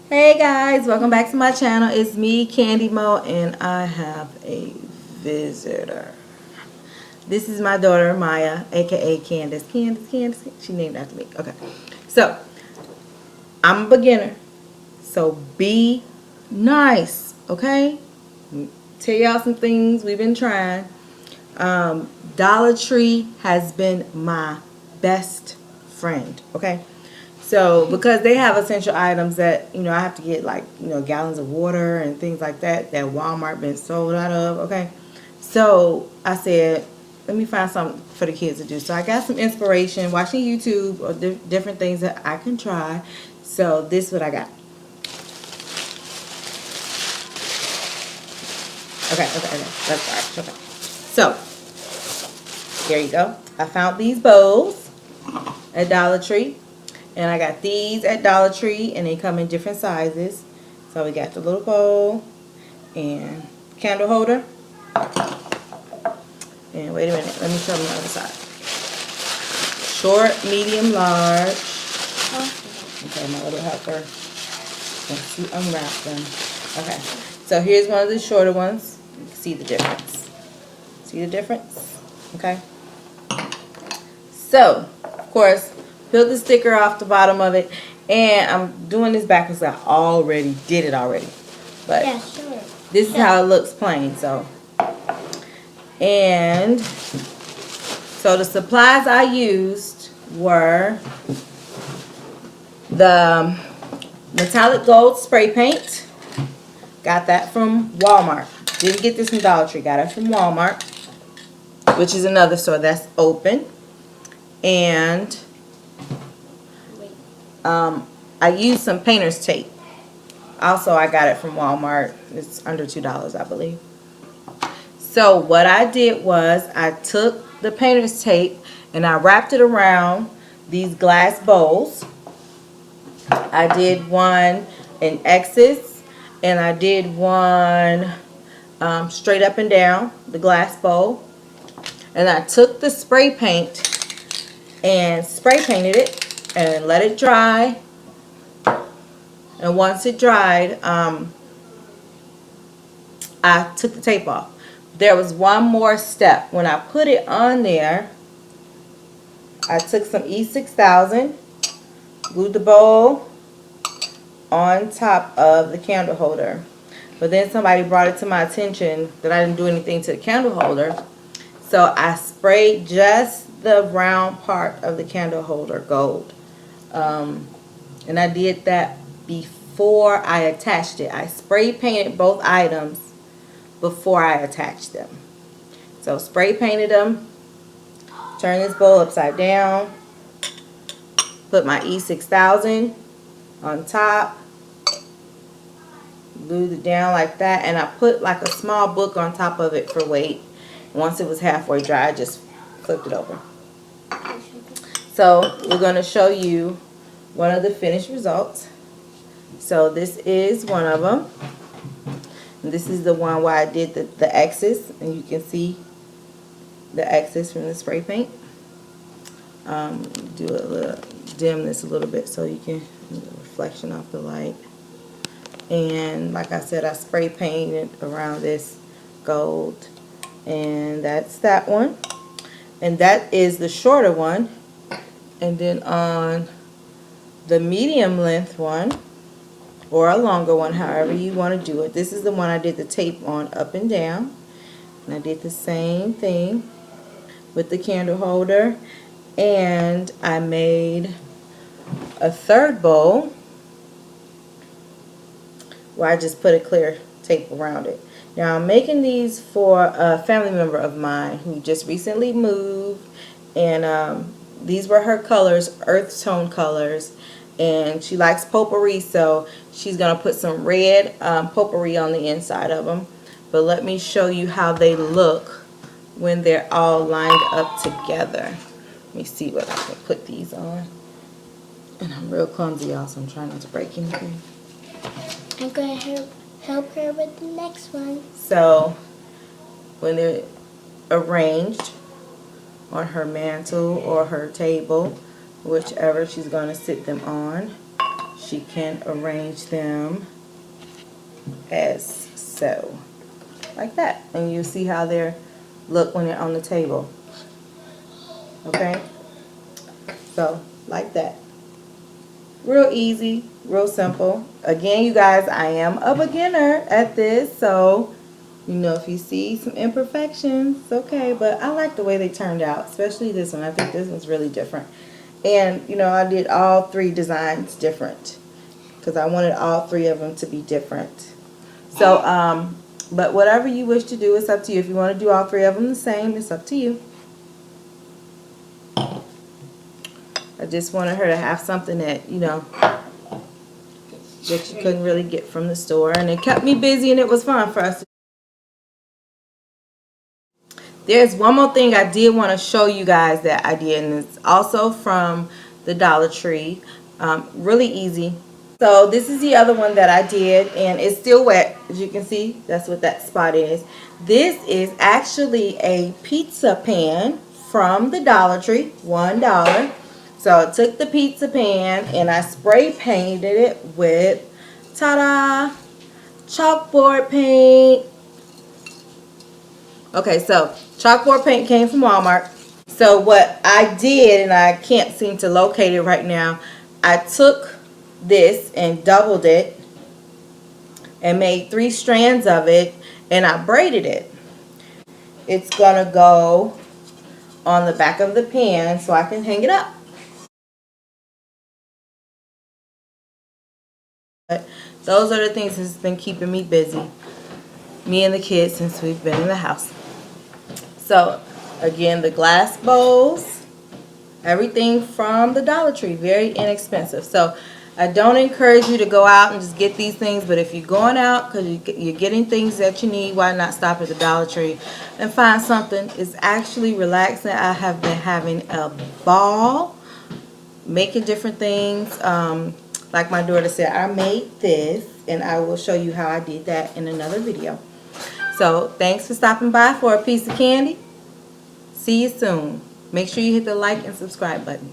Hey guys, welcome back to my channel. It's me, Candy Mo, and I have a visitor. This is my daughter, Maya, aka Candace. Candace. She named after me. Okay. So, I'm a beginner. So be nice, okay? Tell y'all some things we've been trying. Dollar Tree has been my best friend, okay? So because they have essential items that, I have to get like, gallons of water and things like that Walmart been sold out of, okay? So I said, let me find something for the kids to do. So I got some inspiration watching YouTube or different things that I can try. So this is what I got. Okay. Let's start. Okay. So there you go. I found these bowls at Dollar Tree. And I got these at Dollar Tree, and they come in different sizes. So we got the little bowl and candle holder. And wait a minute, let me show them the other side. Short, medium, large. Okay, my little helper. Let's unwrap them. Okay, so here's one of the shorter ones. You can see the difference. See the difference? Okay. So, of course, peel the sticker off the bottom of it. And I'm doing this backwards. I already did it already. But yeah, sure. This is how it looks plain. So, and so the supplies I used were the metallic gold spray paint. Got that from Walmart. Didn't get this from Dollar Tree. Got it from Walmart, which is another store that's open. And I used some painter's tape. Also, I got it from Walmart. It's under $2, I believe. So what I did was I took the painter's tape and I wrapped it around these glass bowls. I did one in X's and I did one straight up and down the glass bowl. And I took the spray paint and spray painted it and let it dry. And once it dried, I took the tape off. There was one more step. When I put it on there, I took some E6000, glued the bowl on top of the candle holder. But then somebody brought it to my attention that I didn't do anything to the candle holder. So I sprayed just the round part of the candle holder gold. And I did that before I attached it. I spray painted both items before I attached them. So spray painted them, turn this bowl upside down, put my E6000 on top, glued it down like that, and I put like a small book on top of it for weight. Once it was halfway dry, I just flipped it over. So we're going to show you one of the finished results. So this is one of them. And this is the one where I did the X's, and you can see the X's from the spray paint. Do a little, dim this a little bit so you can reflection off the light. And like I said, I spray painted around this gold, and that's that one. And that is the shorter one. And then on the medium length one, or a longer one, however you want to do it. This is the one I did the tape on up and down. And I did the same thing with the candle holder. And I made a third bowl where I just put a clear tape around it. Now I'm making these for a family member of mine who just recently moved. And these were her colors, earth tone colors. And she likes potpourri, so she's going to put some red potpourri on the inside of them. But let me show you how they look when they're all lined up together. Let me see what I can put these on. And I'm real clumsy, y'all, so I'm trying not to break anything. I'm going to help her with the next one. So when they're arranged on her mantle or her table, whichever she's going to sit them on, she can arrange them as so, like that. And you see how they look when they're on the table. Okay? So, like that. Real easy, real simple. Again, you guys, I am a beginner at this, so you know, if you see some imperfections, it's okay. But I like the way they turned out, especially this one. I think this one's really different. And, you know, I did all 3 designs different because I wanted all 3 of them to be different. So, but whatever you wish to do, it's up to you. If you want to do all 3 of them the same, it's up to you. I just wanted her to have something that, you know, that you couldn't really get from the store. And it kept me busy and it was fun for us. There's one more thing I did want to show you guys that I did, and it's also from the Dollar Tree. Really easy. So this is the other one that I did, and it's still wet. As you can see, that's what that spot is. This is actually a pizza pan from the Dollar Tree, $1. So I took the pizza pan and I spray painted it with, ta-da, chalkboard paint. Okay, so chalkboard paint came from Walmart. So what I did, and I can't seem to locate it right now, I took this and doubled it and made 3 strands of it, and I braided it. It's gonna go on the back of the pan so I can hang it up. But those are the things that's been keeping me busy, me and the kids, since we've been in the house. So again, the glass bowls, everything from the Dollar Tree, very inexpensive. So I don't encourage you to go out and just get these things, but if you're going out because you're getting things that you need, why not stop at the Dollar Tree and find something? It's actually relaxing. I have been having a ball making different things. Like my daughter said, I made this, and I will show you how I did that in another video. So thanks for stopping by for a piece of candy. See you soon. Make sure you hit the like and subscribe button.